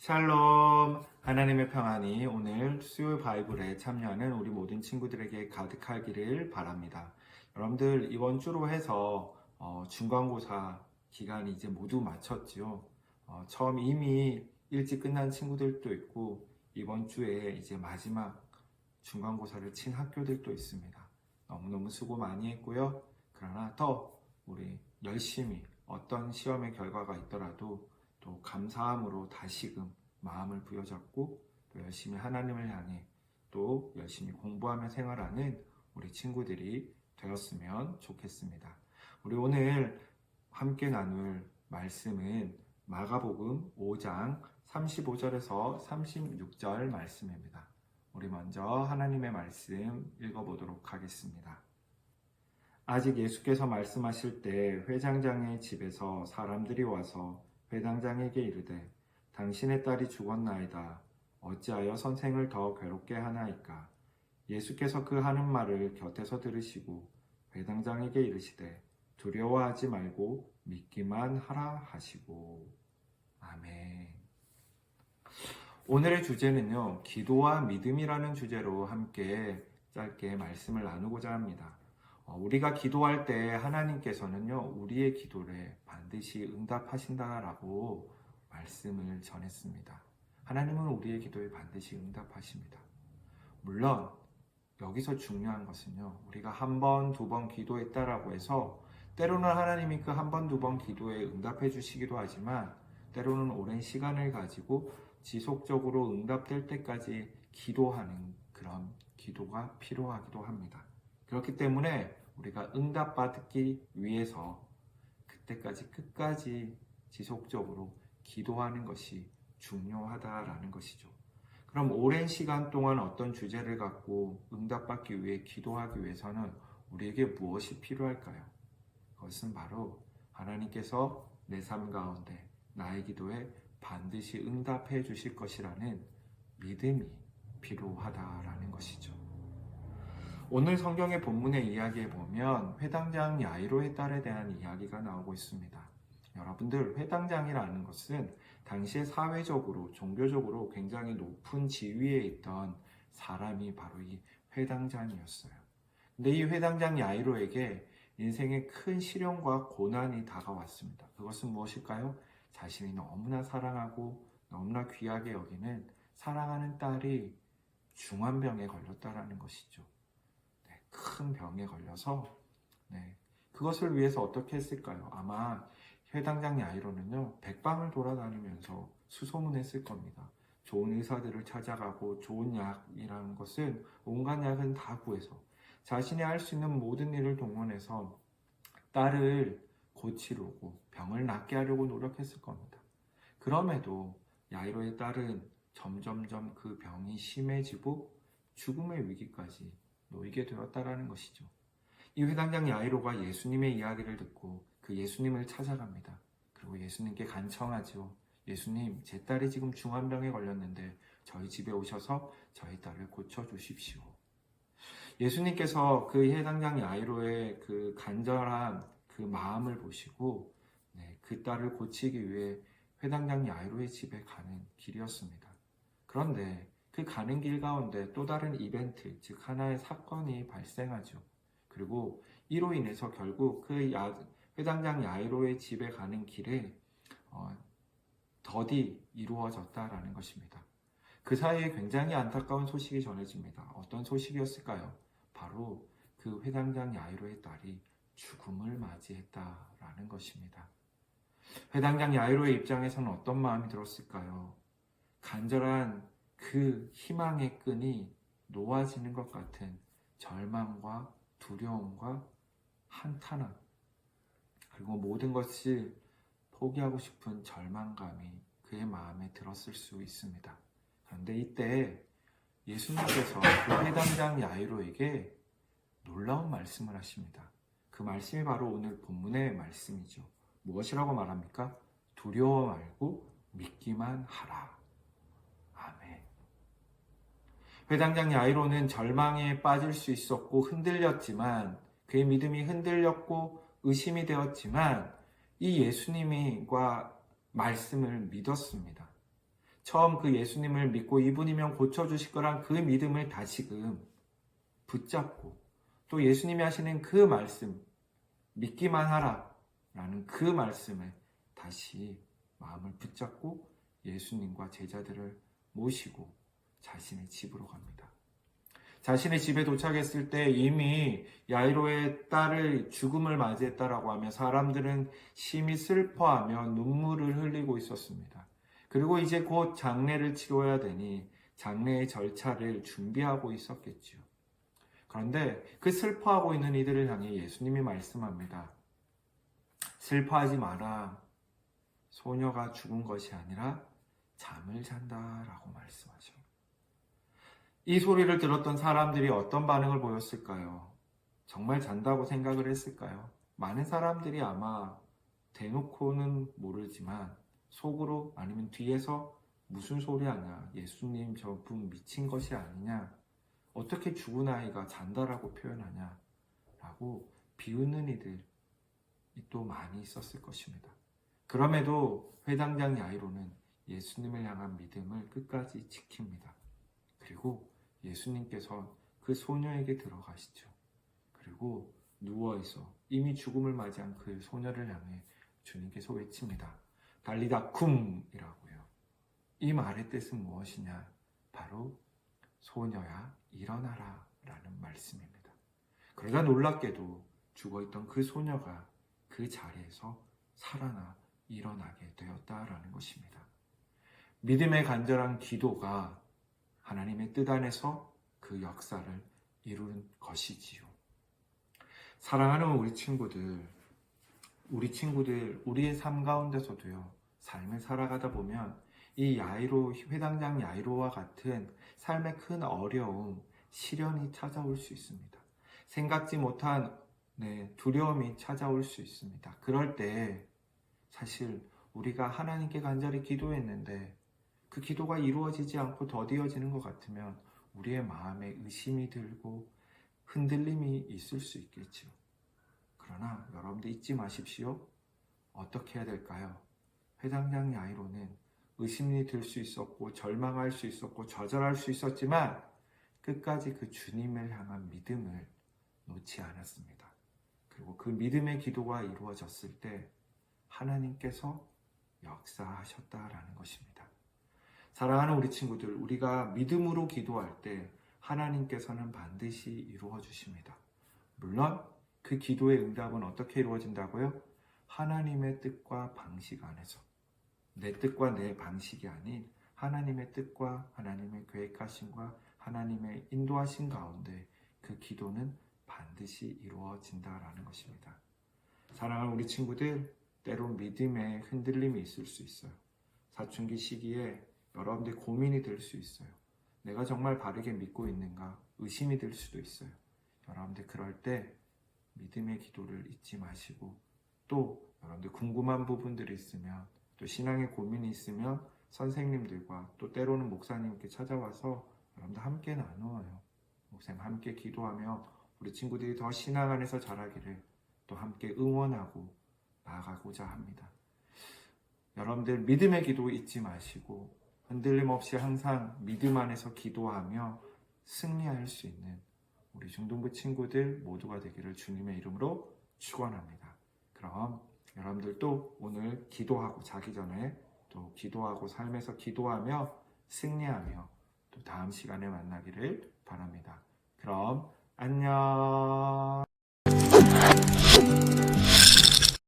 샬롬, 하나님의 평안이 오늘 수요 바이블에 참여하는 우리 모든 친구들에게 가득하기를 바랍니다. 여러분들 이번 주로 해서 중간고사 기간이 이제 모두 마쳤지요. 처음 이미 일찍 끝난 친구들도 있고 이번 주에 이제 마지막 중간고사를 친 학교들도 있습니다. 너무너무 수고 많이 했고요. 그러나 더 우리 열심히 어떤 시험의 결과가 있더라도 또 감사함으로 다시금 마음을 부여잡고 또 열심히 하나님을 향해 또 열심히 공부하며 생활하는 우리 친구들이 되었으면 좋겠습니다. 우리 오늘 함께 나눌 말씀은 마가복음 5장 35절에서 36절 말씀입니다. 우리 먼저 하나님의 말씀 읽어보도록 하겠습니다. 아직 예수께서 말씀하실 때 회당장의 집에서 사람들이 와서 회당장에게 이르되 당신의 딸이 죽었나이다. 어찌하여 선생을 더 괴롭게 하나이까? 예수께서 그 하는 말을 곁에서 들으시고 회당장에게 이르시되 두려워하지 말고 믿기만 하라 하시고. 아멘. 오늘의 주제는요, 기도와 믿음이라는 주제로 함께 짧게 말씀을 나누고자 합니다. 우리가 기도할 때 하나님께서는요, 우리의 기도를 반드시 응답하신다라고 말씀을 전했습니다. 하나님은 우리의 기도에 반드시 응답하십니다. 물론 여기서 중요한 것은요, 우리가 한 번, 두 번 기도했다라고 해서 때로는 하나님이 그 한 번, 두 번 기도에 응답해 주시기도 하지만 때로는 오랜 시간을 가지고 지속적으로 응답될 때까지 기도하는 그런 기도가 필요하기도 합니다. 그렇기 때문에 우리가 응답받기 위해서 그때까지 끝까지 지속적으로 기도하는 것이 중요하다라는 것이죠. 그럼 오랜 시간 동안 어떤 주제를 갖고 응답받기 위해 기도하기 위해서는 우리에게 무엇이 필요할까요? 그것은 바로 하나님께서 내 삶 가운데 나의 기도에 반드시 응답해 주실 것이라는 믿음이 필요하다라는 것이죠. 오늘 성경의 본문의 이야기에 보면 회당장 야이로의 딸에 대한 이야기가 나오고 있습니다. 여러분들, 회당장이라는 것은 당시에 사회적으로, 종교적으로 굉장히 높은 지위에 있던 사람이 바로 이 회당장이었어요. 근데 이 회당장 야이로에게 인생의 큰 시련과 고난이 다가왔습니다. 그것은 무엇일까요? 자신이 너무나 사랑하고 너무나 귀하게 여기는 사랑하는 딸이 중환병에 걸렸다라는 것이죠. 큰 병에 걸려서 그것을 위해서 어떻게 했을까요? 아마 회당장 야이로는요, 백방을 돌아다니면서 수소문했을 겁니다. 좋은 의사들을 찾아가고 좋은 약이라는 것은 온갖 약은 다 구해서 자신이 할 수 있는 모든 일을 동원해서 딸을 고치려고 병을 낫게 하려고 노력했을 겁니다. 그럼에도 야이로의 딸은 점점점 그 병이 심해지고 죽음의 위기까지 놓이게 되었다라는 것이죠. 이 회당장 야이로가 예수님의 이야기를 듣고 그 예수님을 찾아갑니다. 그리고 예수님께 간청하죠. 예수님, 제 딸이 지금 중환병에 걸렸는데 저희 집에 오셔서 저희 딸을 고쳐주십시오. 예수님께서 그 회당장 야이로의 그 간절한 그 마음을 보시고 그 딸을 고치기 위해 회당장 야이로의 집에 가는 길이었습니다. 그런데 그 가는 길 가운데 또 다른 이벤트, 즉 하나의 사건이 발생하죠. 그리고 이로 인해서 결국 그 회당장 야이로의 집에 가는 길에 더디 이루어졌다라는 것입니다. 그 사이에 굉장히 안타까운 소식이 전해집니다. 어떤 소식이었을까요? 바로 그 회당장 야이로의 딸이 죽음을 맞이했다라는 것입니다. 회당장 야이로의 입장에서는 어떤 마음이 들었을까요? 간절한 그 희망의 끈이 놓아지는 것 같은 절망과 두려움과 한탄함, 그리고 모든 것을 포기하고 싶은 절망감이 그의 마음에 들었을 수 있습니다. 그런데 이때 예수님께서 그 회당장 야이로에게 놀라운 말씀을 하십니다. 그 말씀이 바로 오늘 본문의 말씀이죠. 무엇이라고 말합니까? 두려워 말고 믿기만 하라. 아멘. 회당장 야이로는 절망에 빠질 수 있었고 흔들렸지만, 그의 믿음이 흔들렸고 의심이 되었지만 이 예수님과 말씀을 믿었습니다. 처음 그 예수님을 믿고 이분이면 고쳐주실 거란 그 믿음을 다시금 붙잡고 또 예수님이 하시는 그 말씀, 믿기만 하라 라는 그 말씀에 다시 마음을 붙잡고 예수님과 제자들을 모시고 자신의 집으로 갑니다. 자신의 집에 도착했을 때 이미 야이로의 딸을 죽음을 맞이했다라고 하며 사람들은 심히 슬퍼하며 눈물을 흘리고 있었습니다. 그리고 이제 곧 장례를 치러야 되니 장례의 절차를 준비하고 있었겠지요. 그런데 그 슬퍼하고 있는 이들을 향해 예수님이 말씀합니다. 슬퍼하지 마라. 소녀가 죽은 것이 아니라 잠을 잔다라고 말씀하죠. 이 소리를 들었던 사람들이 어떤 반응을 보였을까요? 정말 잔다고 생각을 했을까요? 많은 사람들이 아마 대놓고는 모르지만 속으로 아니면 뒤에서 무슨 소리 하냐, 예수님 저분 미친 것이 아니냐, 어떻게 죽은 아이가 잔다라고 표현하냐 라고 비웃는 이들이 또 많이 있었을 것입니다. 그럼에도 회당장 야이로는 예수님을 향한 믿음을 끝까지 지킵니다. 그리고 예수님께서 그 소녀에게 들어가시죠. 그리고 누워있어 이미 죽음을 맞이한 그 소녀를 향해 주님께서 외칩니다. 달리다 쿰이라고요. 이 말의 뜻은 무엇이냐? 바로 소녀야 일어나라 라는 말씀입니다. 그러자 놀랍게도 죽어있던 그 소녀가 그 자리에서 살아나 일어나게 되었다라는 것입니다. 믿음의 간절한 기도가 하나님의 뜻 안에서 그 역사를 이룬 것이지요. 사랑하는 우리 친구들, 우리의 삶 가운데서도요, 삶을 살아가다 보면 이 야이로, 회당장 야이로와 같은 삶의 큰 어려움, 시련이 찾아올 수 있습니다. 생각지 못한 두려움이 찾아올 수 있습니다. 그럴 때 사실 우리가 하나님께 간절히 기도했는데 그 기도가 이루어지지 않고 더디어지는 것 같으면 우리의 마음에 의심이 들고 흔들림이 있을 수 있겠죠. 그러나 여러분들 잊지 마십시오. 어떻게 해야 될까요? 회당장 야이로는 의심이 들 수 있었고 절망할 수 있었고 좌절할 수 있었지만 끝까지 그 주님을 향한 믿음을 놓지 않았습니다. 그리고 그 믿음의 기도가 이루어졌을 때 하나님께서 역사하셨다라는 것입니다. 사랑하는 우리 친구들, 우리가 믿음으로 기도할 때 하나님께서는 반드시 이루어 주십니다. 물론 그 기도의 응답은 어떻게 이루어진다고요? 하나님의 뜻과 방식 안에서. 내 뜻과 내 방식이 아닌 하나님의 뜻과 하나님의 계획하심과 하나님의 인도하신 가운데 그 기도는 반드시 이루어진다라는 것입니다. 사랑하는 우리 친구들, 때론 믿음에 흔들림이 있을 수 있어요. 사춘기 시기에 여러분들 고민이 될 수 있어요. 내가 정말 바르게 믿고 있는가? 의심이 들 수도 있어요. 여러분들 그럴 때 믿음의 기도를 잊지 마시고 또 여러분들 궁금한 부분들이 있으면 또 신앙의 고민이 있으면 선생님들과 또 때로는 목사님께 찾아와서 여러분들 함께 나누어요. 목사님 함께 기도하며 우리 친구들이 더 신앙 안에서 자라기를 또 함께 응원하고 나아가고자 합니다. 여러분들 믿음의 기도 잊지 마시고 흔들림 없이 항상 믿음 안에서 기도하며 승리할 수 있는 우리 중등부 친구들 모두가 되기를 주님의 이름으로 축원합니다. 그럼 여러분들도 오늘 기도하고 자기 전에 또 기도하고 삶에서 기도하며 승리하며 또 다음 시간에 만나기를 바랍니다. 그럼 안녕.